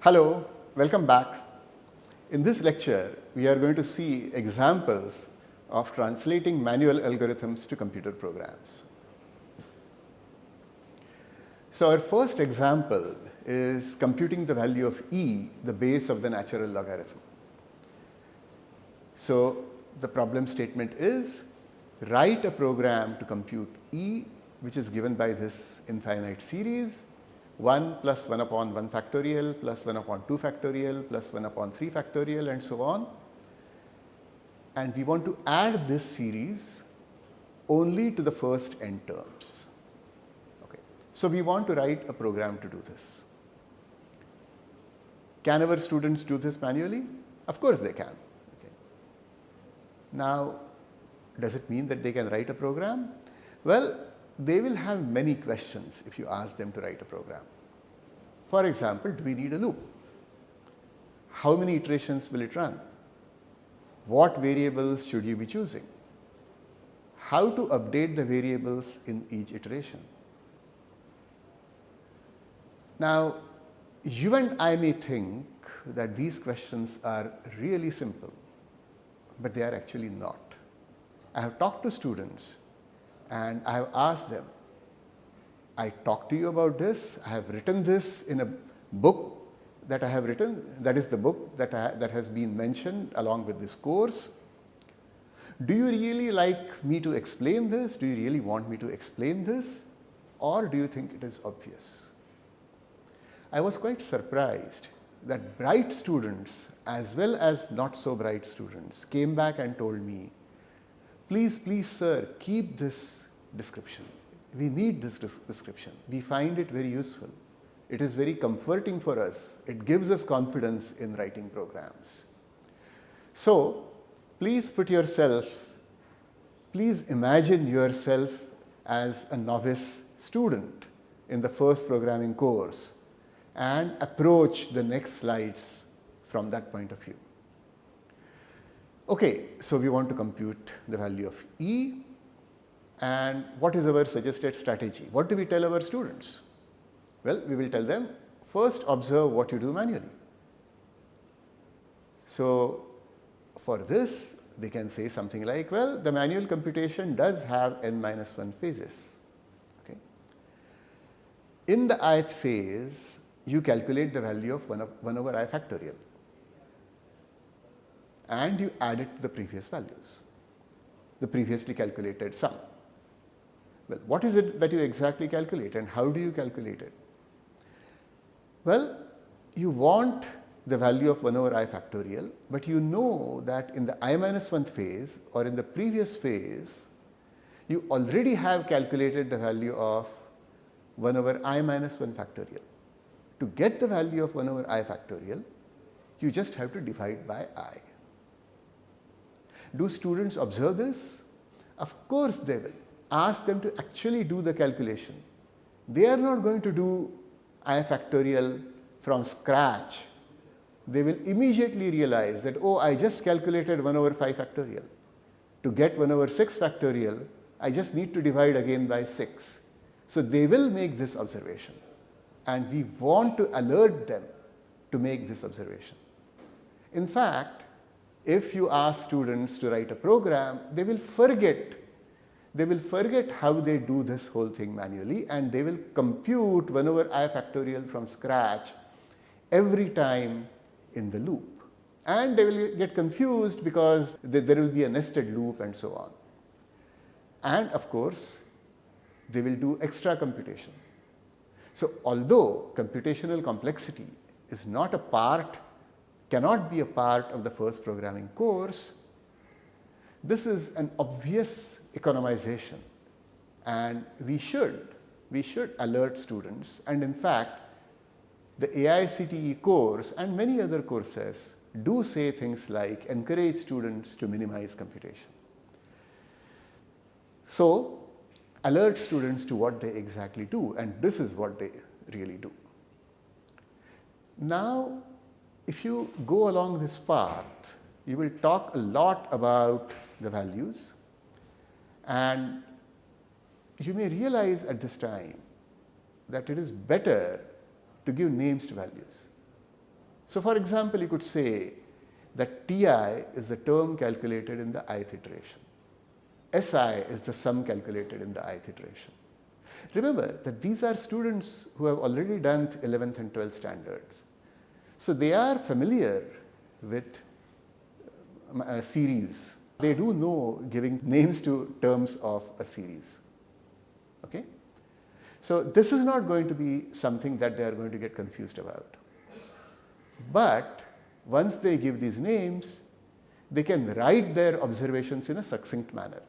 Hello, welcome back. In this lecture, we are going to see examples of translating manual algorithms to computer programs. So our first example is computing the value of e, the base of the natural logarithm. So the problem statement is, write a program to compute e, which is given by this infinite series 1 plus 1 upon 1 factorial plus 1 upon 2 factorial plus 1 upon 3 factorial and so on. And we want to add this series only to the first n terms. Okay. So we want to write a program to do this. Can our students do this manually? Of course they can. Okay. Now, does it mean that they can write a program? Well, they will have many questions if you ask them to write a program. For example, do we need a loop? How many iterations will it run? What variables should you be choosing? How to update the variables in each iteration? Now, you and I may think that these questions are really simple, but they are actually not. I have talked to students and I have asked them, I talked to you about this, I have written this in a book that I have written, that is the book that has been mentioned along with this course. Do you really like me to explain this? Do you really want me to explain this? Or do you think it is obvious? I was quite surprised that bright students as well as not so bright students came back and told me, please, sir, keep this description. We need this description. We find it very useful. It is very comforting for us. It gives us confidence in writing programs. So, please imagine yourself as a novice student in the first programming course and approach the next slides from that point of view. Okay, so we want to compute the value of e, and what is our suggested strategy? What do we tell our students? Well, we will tell them, first observe what you do manually. So for this, they can say something like, well, the manual computation does have n-1 phases. Okay. In the ith phase, you calculate the value of 1 over I factorial. And you add it to the previous values, the previously calculated sum. Well, what is it that you exactly calculate and how do you calculate it? Well, you want the value of 1 over I factorial, but you know that in the I-1 phase or in the previous phase, you already have calculated the value of 1 over I-1 factorial. To get the value of 1 over I factorial, you just have to divide by I. Do students observe this? Of course they will. Ask them to actually do the calculation. They are not going to do I factorial from scratch. They will immediately realize that, oh, I just calculated 1 over 5 factorial. To get 1 over 6 factorial, I just need to divide again by 6. So they will make this observation. And we want to alert them to make this observation. In fact, if you ask students to write a program, they will forget how they do this whole thing manually, and they will compute 1 over I factorial from scratch every time in the loop. And they will get confused because there will be a nested loop and so on. And of course, they will do extra computation. So although computational complexity is cannot be a part of the first programming course, this is an obvious economization, and we should alert students. And in fact, the AICTE course and many other courses do say things like encourage students to minimize computation. So alert students to what they exactly do, and this is what they really do. Now, if you go along this path, you will talk a lot about the values, and you may realize at this time that it is better to give names to values. So for example, you could say that Ti is the term calculated in the ith iteration. Si is the sum calculated in the ith iteration. Remember that these are students who have already done 11th and 12th standards. So they are familiar with a series. They do know giving names to terms of a series. Okay? So this is not going to be something that they are going to get confused about. But once they give these names, they can write their observations in a succinct manner.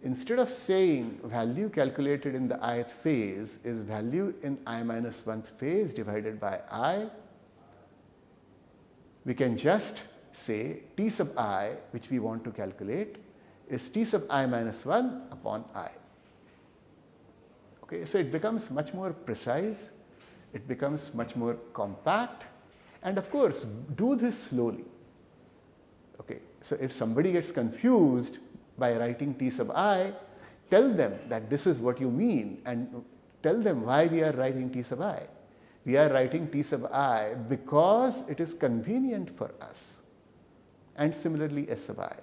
Instead of saying value calculated in the ith phase is value in I minus 1th phase divided by I, we can just say T sub I, which we want to calculate, is T sub I minus 1 upon I. Okay, so it becomes much more precise, it becomes much more compact, and of course do this slowly. Okay, so if somebody gets confused by writing T sub I, tell them that this is what you mean and tell them why we are writing T sub I. We are writing T sub I because it is convenient for us, and similarly S sub I.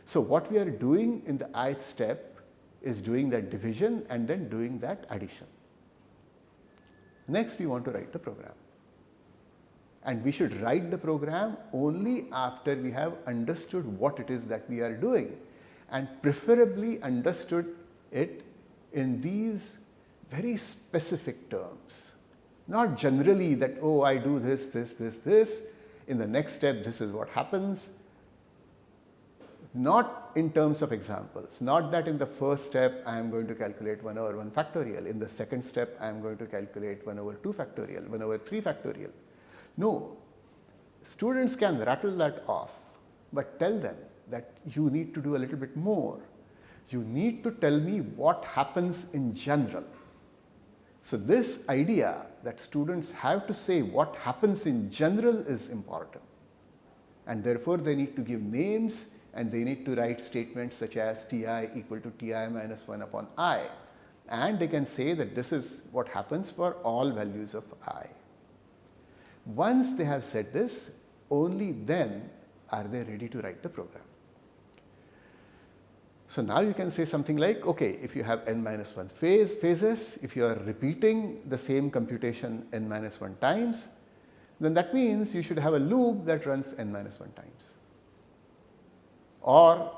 So what we are doing in the ith step is doing that division and then doing that addition. Next we want to write the program. And we should write the program only after we have understood what it is that we are doing, and preferably understood it in these very specific terms. Not generally that, oh, I do this, this, this, this, in the next step this is what happens. Not in terms of examples, not that in the first step I am going to calculate 1 over 1 factorial, in the second step I am going to calculate 1 over 2 factorial, 1 over 3 factorial. No, students can rattle that off, but tell them that you need to do a little bit more. You need to tell me what happens in general. So this idea that students have to say what happens in general is important, and therefore they need to give names and they need to write statements such as Ti equal to Ti minus 1 upon I, and they can say that this is what happens for all values of I. Once they have said this, only then are they ready to write the program. So now you can say something like, okay, if you have n minus 1 phases, if you are repeating the same computation n minus 1 times, then that means you should have a loop that runs n minus 1 times. Or,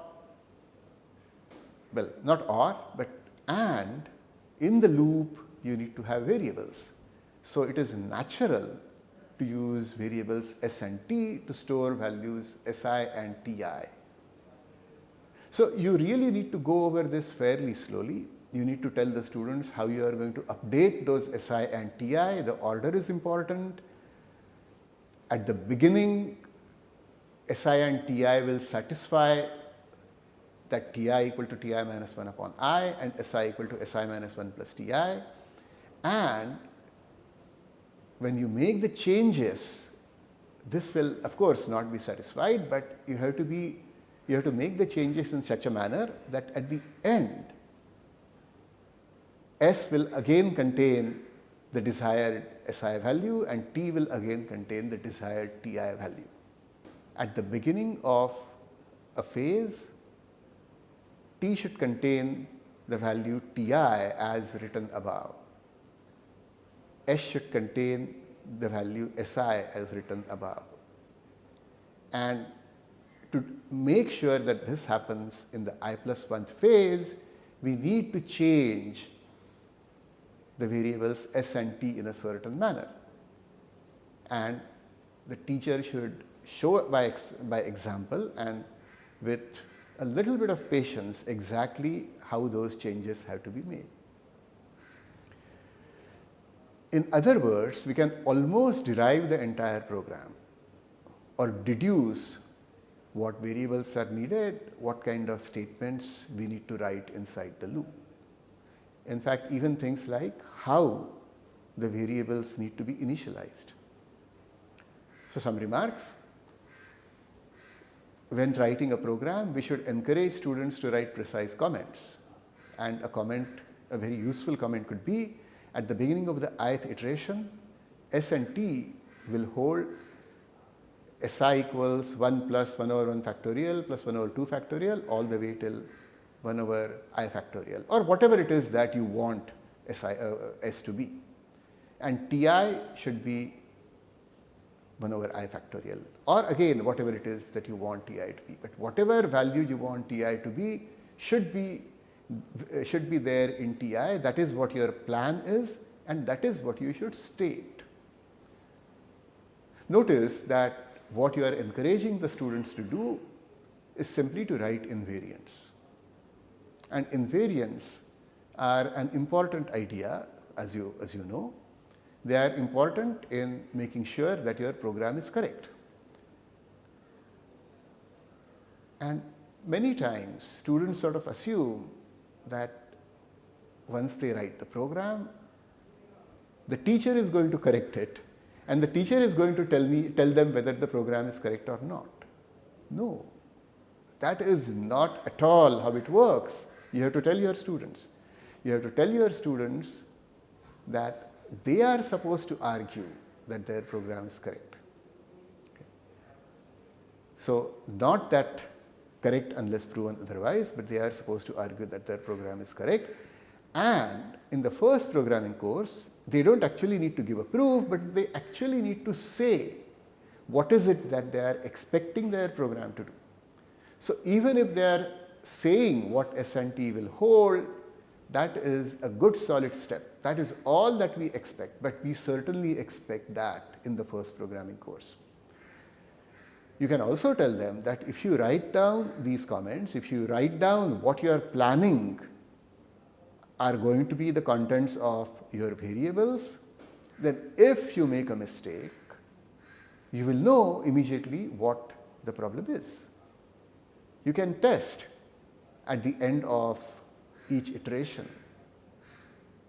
well, not or, but and in the loop you need to have variables. So it is natural to use variables s and t to store values si and ti. So you really need to go over this fairly slowly. You need to tell the students how you are going to update those si and ti. The order is important. At the beginning, si and ti will satisfy that ti equal to ti minus 1 upon I and si equal to si minus 1 plus ti. And when you make the changes, this will of course not be satisfied, but you have to make the changes in such a manner that at the end S will again contain the desired Si value and T will again contain the desired Ti value. At the beginning of a phase, T should contain the value Ti as written above. S should contain the value Si as written above. And to make sure that this happens in the I plus 1th phase, we need to change the variables S and T in a certain manner. And the teacher should show by example and with a little bit of patience exactly how those changes have to be made. In other words, we can almost derive the entire program or deduce what variables are needed, what kind of statements we need to write inside the loop. In fact, even things like how the variables need to be initialized. So some remarks. When writing a program, we should encourage students to write precise comments. And a very useful comment could be, at the beginning of the ith iteration, S and T will hold Si equals 1 plus 1 over 1 factorial plus 1 over 2 factorial all the way till 1 over I factorial, or whatever it is that you want S to be. And Ti should be 1 over I factorial, or again whatever it is that you want Ti to be. But whatever value you want Ti to be should be there in Ti. That is what your plan is, and that is what you should state. Notice that what you are encouraging the students to do is simply to write invariants. And invariants are an important idea, as you know. They are important in making sure that your program is correct. And many times students sort of assume that once they write the program, the teacher is going to correct it, and the teacher is going to tell them whether the program is correct or not. No, that is not at all how it works. You have to tell your students. You have to tell your students that they are supposed to argue that their program is correct. Okay. So, not that correct unless proven otherwise, but they are supposed to argue that their program is correct. And in the first programming course, they don't actually need to give a proof, but they actually need to say what is it that they are expecting their program to do. So, even if they are saying what S and T will hold, that is a good solid step. That is all that we expect, but we certainly expect that in the first programming course. You can also tell them that if you write down these comments, if you write down what you are planning are going to be the contents of your variables, then if you make a mistake, you will know immediately what the problem is. You can test at the end of each iteration.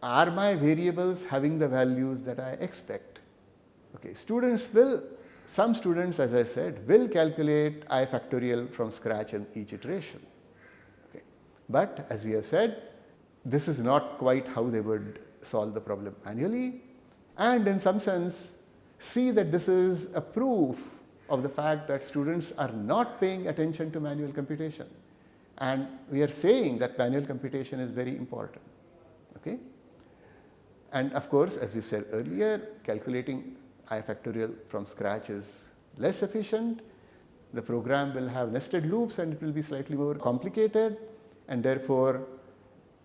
Are my variables having the values that I expect? Okay, some students, as I said, will calculate I factorial from scratch in each iteration. Okay. But as we have said, this is not quite how they would solve the problem manually, and in some sense see that this is a proof of the fact that students are not paying attention to manual computation. And we are saying that manual computation is very important. Okay? And of course, as we said earlier, calculating I factorial from scratch is less efficient. The program will have nested loops and it will be slightly more complicated, and therefore,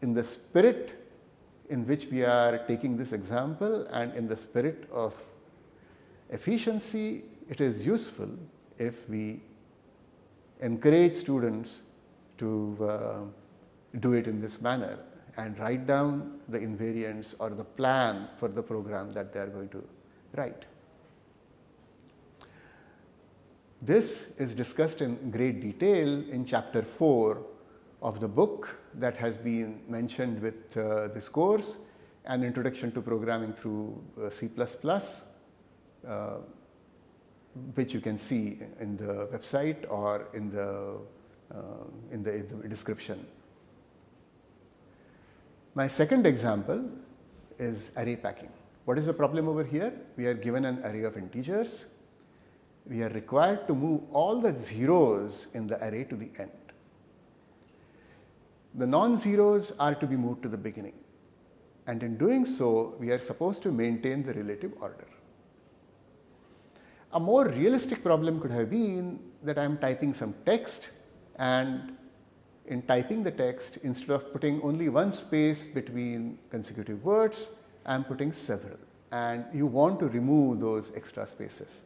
in the spirit in which we are taking this example and in the spirit of efficiency, it is useful if we encourage students to do it in this manner and write down the invariants or the plan for the program that they are going to write. This is discussed in great detail in chapter 4 of the book that has been mentioned with this course, An Introduction to Programming Through C++, which you can see in the website or in the description. My second example is array packing. What is the problem over here? We are given an array of integers. We are required to move all the zeros in the array to the end. The non-zeros are to be moved to the beginning, and in doing so, we are supposed to maintain the relative order. A more realistic problem could have been that I am typing some text, and in typing the text, instead of putting only one space between consecutive words, I am putting several, and you want to remove those extra spaces.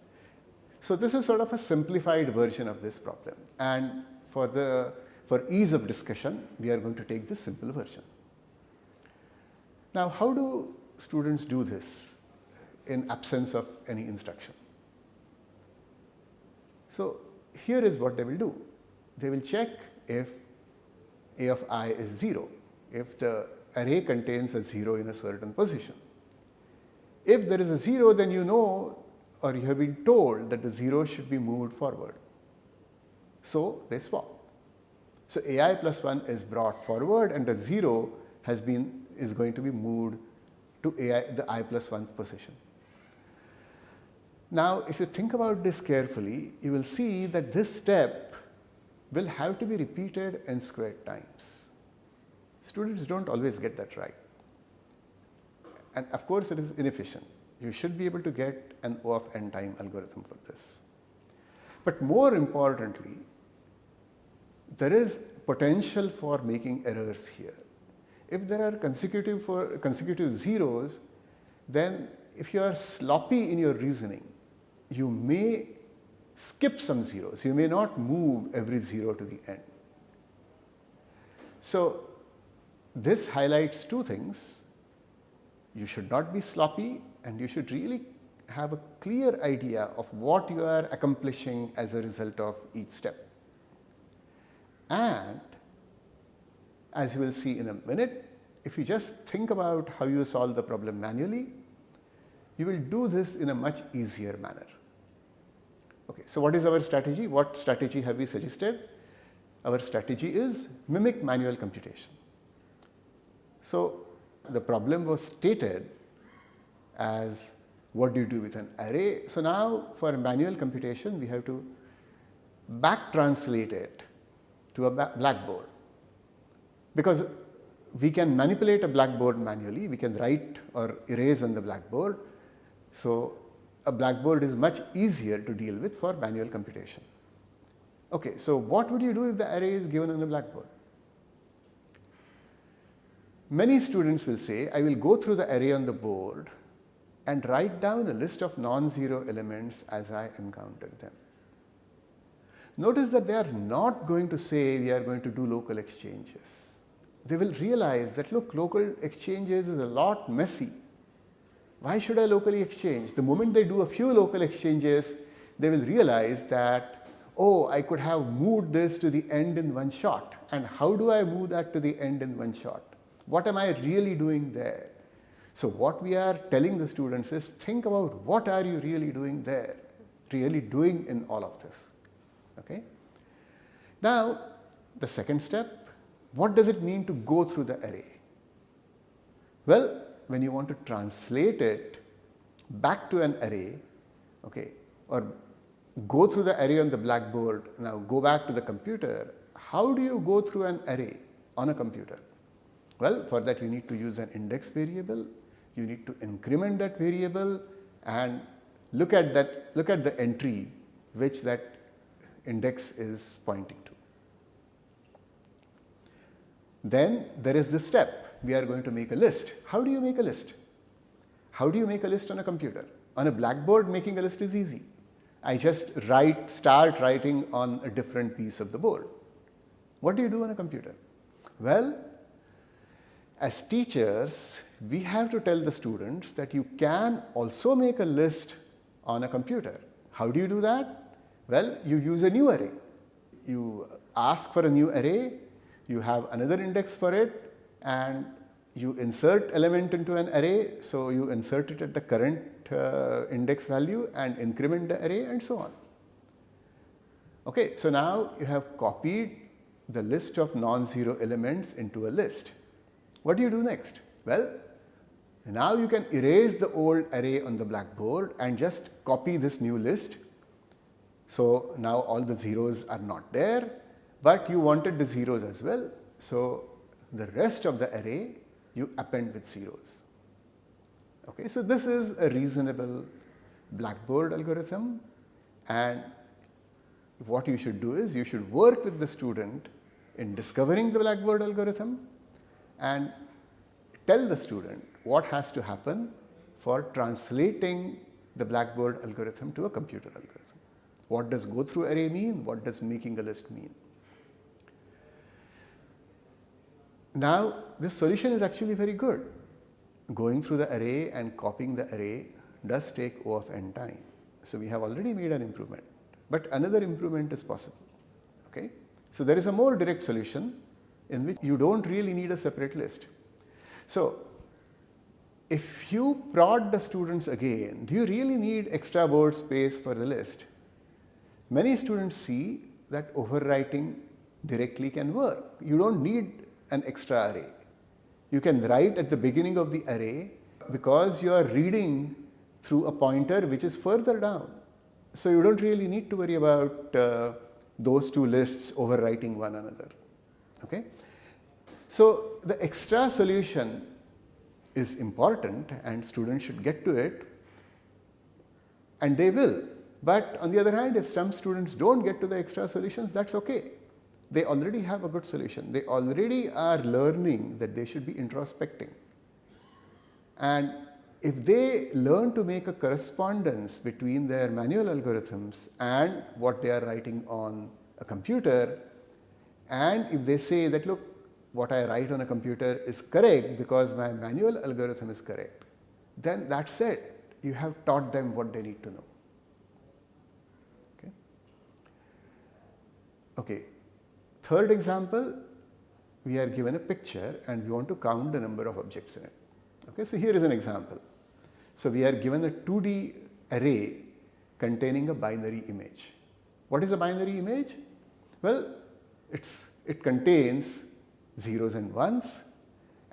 So this is sort of a simplified version of this problem, and for ease of discussion, we are going to take this simple version. Now, how do students do this in absence of any instruction? So here is what they will do. They will check if A of I is 0, if the array contains a 0 in a certain position. If there is a 0, then you know, or you have been told, that the 0 should be moved forward. So they swap. So AI plus 1 is brought forward, and the 0 is going to be moved to the I plus 1th position. Now, if you think about this carefully, you will see that this step will have to be repeated n squared times. Students don't always get that right. And of course, it is inefficient. You should be able to get an O of n time algorithm for this. But more importantly, there is potential for making errors here. If there are consecutive zeros, then if you are sloppy in your reasoning, you may skip some zeros. You may not move every zero to the end. So this highlights two things. You should not be sloppy, and you should really have a clear idea of what you are accomplishing as a result of each step. And as you will see in a minute, if you just think about how you solve the problem manually, you will do this in a much easier manner. Okay, so what is our strategy? What strategy have we suggested? Our strategy is mimic manual computation. So the problem was stated as what do you do with an array? So now for manual computation, we have to back translate it to a blackboard, because we can manipulate a blackboard manually. We can write or erase on the blackboard. So a blackboard is much easier to deal with for manual computation. Okay, so what would you do if the array is given on the blackboard? Many students will say, I will go through the array on the board and write down a list of non-zero elements as I encounter them. Notice that they are not going to say we are going to do local exchanges. They will realize that, look, local exchanges is a lot messy. Why should I locally exchange? The moment they do a few local exchanges, they will realize that, oh, I could have moved this to the end in one shot. And how do I move that to the end in one shot? What am I really doing there? So what we are telling the students is, think about what are you really doing there, really doing in all of this. Okay? Now, the second step, what does it mean to go through the array? Well, when you want to translate it back to an array, okay, or go through the array on the blackboard, now go back to the computer, how do you go through an array on a computer? Well, for that you need to use an index variable, you need to increment that variable and look at the entry which that index is pointing to. Then there is this step, we are going to make a list. How do you make a list? How do you make a list on a computer? On a blackboard, making a list is easy. I just start writing on a different piece of the board. What do you do on a computer? Well, as teachers, we have to tell the students that you can also make a list on a computer. How do you do that? Well, you use a new array. You ask for a new array, you have another index for it, and you insert element into an array. So you insert it at the current index value and increment the array and so on. Okay, so now you have copied the list of non-zero elements into a list. What do you do next? Well, now you can erase the old array on the blackboard and just copy this new list. So now all the zeros are not there, but you wanted the zeros as well. So the rest of the array you append with zeros. Okay, so this is a reasonable blackboard algorithm, and what you should do is you should work with the student in discovering the blackboard algorithm and tell the student what has to happen for translating the blackboard algorithm to a computer algorithm. What does go through array mean? What does making a list mean? Now, this solution is actually very good. Going through the array and copying the array does take O of n time. So we have already made an improvement, but another improvement is possible. Okay? So there is a more direct solution in which you don't really need a separate list. So if you prod the students again, do you really need extra board space for the list? Many students see that overwriting directly can work. You don't need an extra array. You can write at the beginning of the array, because you are reading through a pointer which is further down. So you don't really need to worry about those two lists overwriting one another. Okay? So the extra solution is important and students should get to it, and they will. But on the other hand, if some students don't get to the extra solutions, that's okay. They already have a good solution. They already are learning that they should be introspecting. And if they learn to make a correspondence between their manual algorithms and what they are writing on a computer, and if they say that, look, what I write on a computer is correct because my manual algorithm is correct, then that's it. You have taught them what they need to know. Okay. Okay. Third example, we are given a picture and we want to count the number of objects in it. Okay, so here is an example. So we are given a 2D array containing a binary image. What is a binary image? Well, it contains zeros and ones,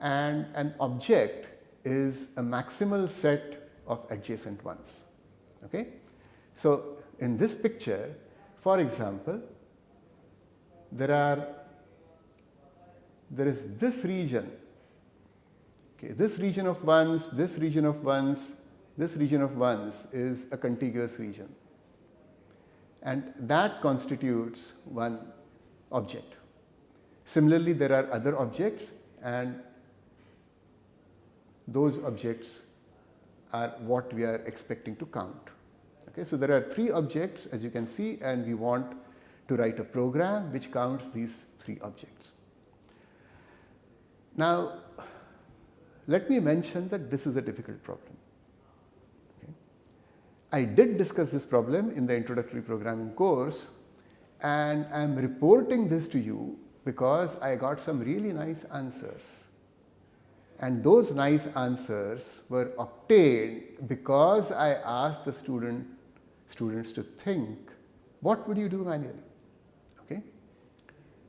and an object is a maximal set of adjacent ones. Okay? So in this picture, for example, there is this region. Okay, this region of ones, this region of ones, this region of ones is a contiguous region, and that constitutes one object. Similarly, there are other objects, and those objects are what we are expecting to count. Okay, so there are 3 objects, as you can see, and we want to write a program which counts these 3 objects. Now, let me mention that this is a difficult problem. Okay. I did discuss this problem in the introductory programming course, and I am reporting this to you because I got some really nice answers. And those nice answers were obtained because I asked the students to think, what would you do manually? Okay?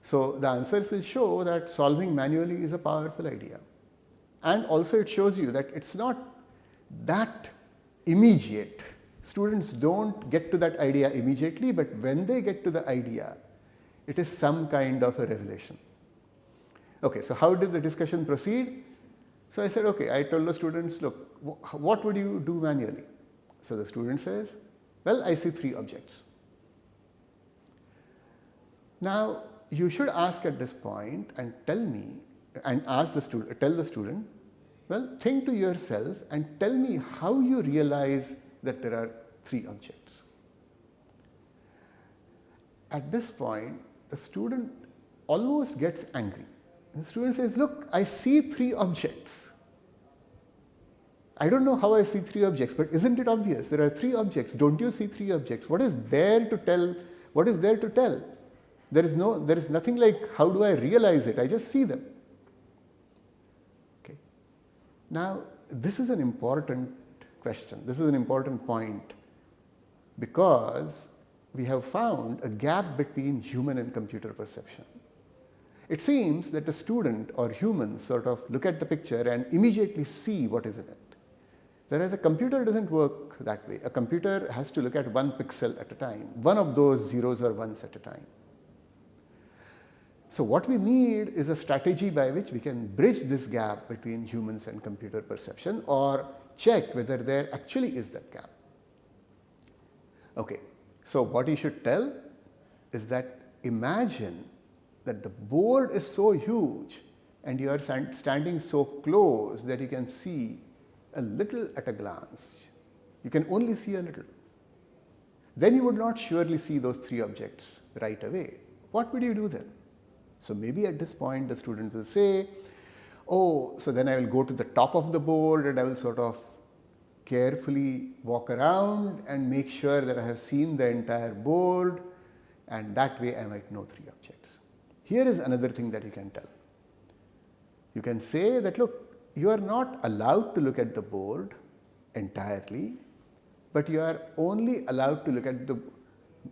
So the answers will show that solving manually is a powerful idea. And also it shows you that it's not that immediate. Students don't get to that idea immediately, but when they get to the idea, it is some kind of a revelation. Okay, so how did the discussion proceed? So I said, okay, I told the students, look, what would you do manually? So the student says, well, I see 3 objects. Now, you should ask at this point and tell me, and tell the student, well, think to yourself and tell me how you realize that there are 3 objects. At this point, the student almost gets angry. The student says, look, I see 3 objects. I don't know how I see 3 objects, but isn't it obvious? There are 3 objects. Don't you see 3 objects? What is there to tell? What is there to tell? There is nothing like, how do I realize it? I just see them. Okay. Now, this is an important question. This is an important point, because we have found a gap between human and computer perception. It seems that the student or humans sort of look at the picture and immediately see what is in it. Whereas a computer doesn't work that way. A computer has to look at one pixel at a time, one of those zeros or ones at a time. So what we need is a strategy by which we can bridge this gap between humans and computer perception, or check whether there actually is that gap. Okay, so what you should tell is that imagine that the board is so huge and you are standing so close that you can see a little at a glance. You can only see a little. Then you would not surely see those 3 objects right away. What would you do then? So maybe at this point the student will say, oh, so then I will go to the top of the board and I will sort of carefully walk around and make sure that I have seen the entire board, and that way I might know 3 objects. Here is another thing that you can tell. You can say that, look, you are not allowed to look at the board entirely, but you are only allowed to look at the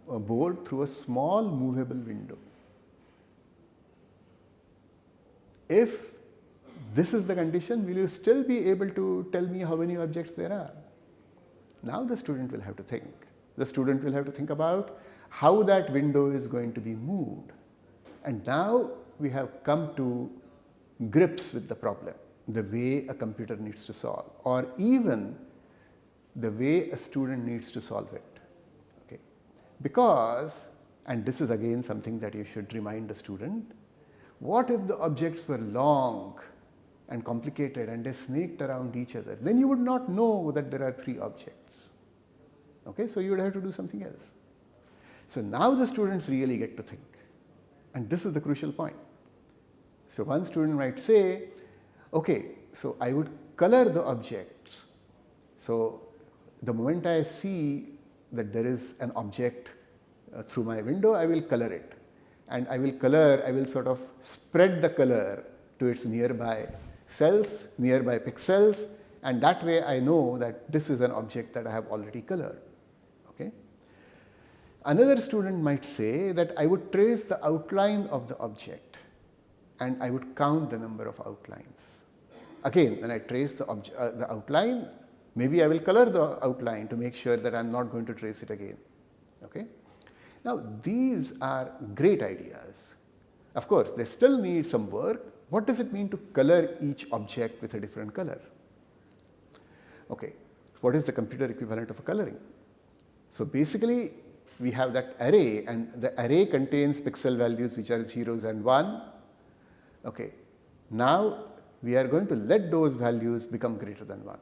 board through a small movable window. If this is the condition, will you still be able to tell me how many objects there are? Now the student will have to think. The student will have to think about how that window is going to be moved. And now we have come to grips with the problem, the way a computer needs to solve, or even the way a student needs to solve it. Okay. Because, and this is again something that you should remind the student, what if the objects were long and complicated and they snaked around each other? Then you would not know that there are 3 objects. Okay, so you would have to do something else. So now the students really get to think, and this is the crucial point. So one student might say, okay, so I would color the objects. So the moment I see that there is an object through my window, I will color it. And I will sort of spread the color to its nearby cells, nearby pixels, and that way I know that this is an object that I have already colored. Okay. Another student might say that I would trace the outline of the object and I would count the number of outlines. Again, when I trace the outline, maybe I will color the outline to make sure that I am not going to trace it again. Okay. Now, these are great ideas. Of course, they still need some work. What does it mean to color each object with a different color? Okay, what is the computer equivalent of a coloring? So basically, we have that array, and the array contains pixel values which are 0s and 1. Okay, now we are going to let those values become greater than 1.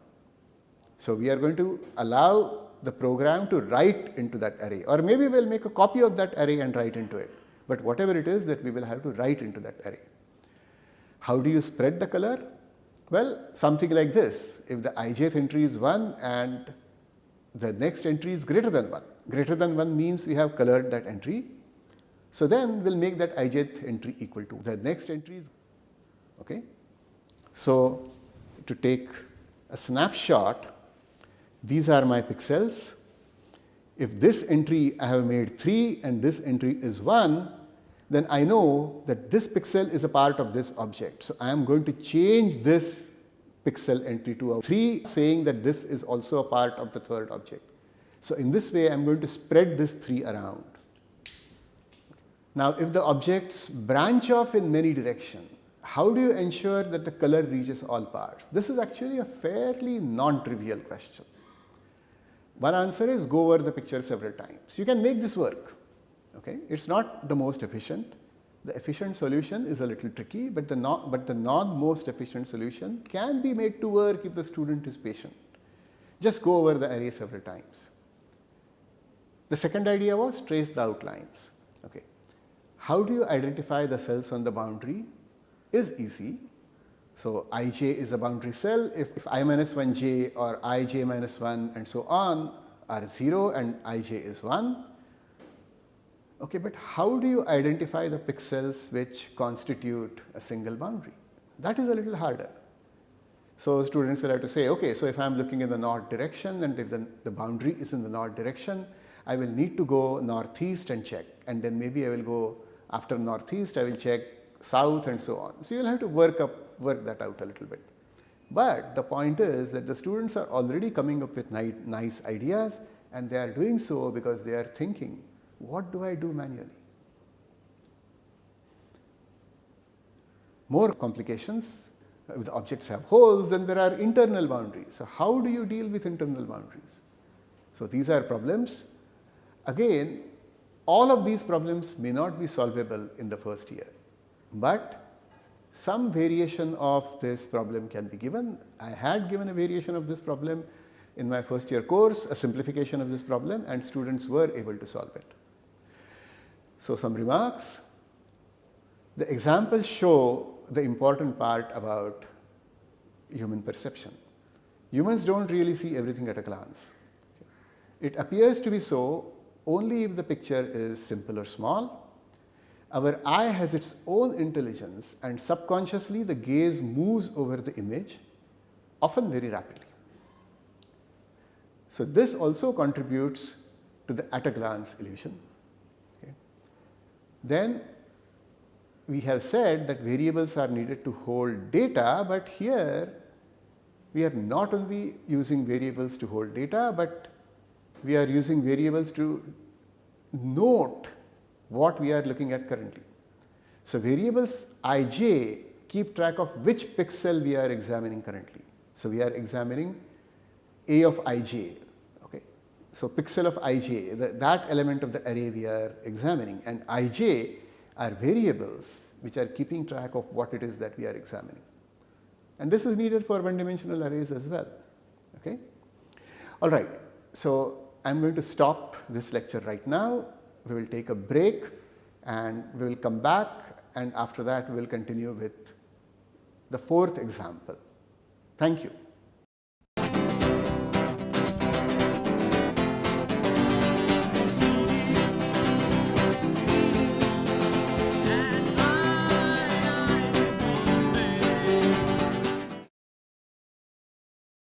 So we are going to allow the program to write into that array, or maybe we will make a copy of that array and write into it. But whatever it is that we will have to write into that array. How do you spread the color? Well, something like this. If the ijth entry is 1 and the next entry is greater than 1. Greater than 1 means we have colored that entry. So then we'll make that ijth entry equal to the next entry is, okay. So to take a snapshot, these are my pixels. If this entry I have made 3 and this entry is 1, then I know that this pixel is a part of this object. So I am going to change this pixel entry to a 3, saying that this is also a part of the third object. So in this way I am going to spread this 3 around. Now if the objects branch off in many directions, how do you ensure that the color reaches all parts? This is actually a fairly non-trivial question. One answer is go over the picture several times. You can make this work. Okay? It's not the most efficient. The efficient solution is a little tricky, but the non-most efficient solution can be made to work if the student is patient. Just go over the array several times. The second idea was trace the outlines. Okay. How do you identify the cells on the boundary? Is easy. So ij is a boundary cell. If I-1j or ij-1 and so on are 0 and ij is 1. Okay, but how do you identify the pixels which constitute a single boundary? That is a little harder. So students will have to say, okay, so if I am looking in the north direction and if the boundary is in the north direction, I will need to go northeast and check, and then maybe I will go after northeast, I will check south and so on. So you will have to work that out a little bit. But the point is that the students are already coming up with nice ideas, and they are doing so because they are thinking, what do I do manually? More complications. If the objects have holes, then there are internal boundaries. So how do you deal with internal boundaries? So these are problems. Again, all of these problems may not be solvable in the first year, but some variation of this problem can be given. I had given a variation of this problem in my first year course, a simplification of this problem, and students were able to solve it. So some remarks. The examples show the important part about human perception. Humans don't really see everything at a glance. It appears to be so only if the picture is simple or small. Our eye has its own intelligence, and subconsciously the gaze moves over the image, often very rapidly. So this also contributes to the at a glance illusion. Okay. Then we have said that variables are needed to hold data, but here we are not only using variables to hold data, but we are using variables to note what we are looking at currently. So, variables ij keep track of which pixel we are examining currently. So, we are examining a of ij. Okay. So, pixel of ij, that element of the array we are examining, and ij are variables which are keeping track of what it is that we are examining. And this is needed for one dimensional arrays as well. Okay. All right. So, I am going to stop this lecture right now. We will take a break and we will come back, and after that we will continue with the fourth example. Thank you.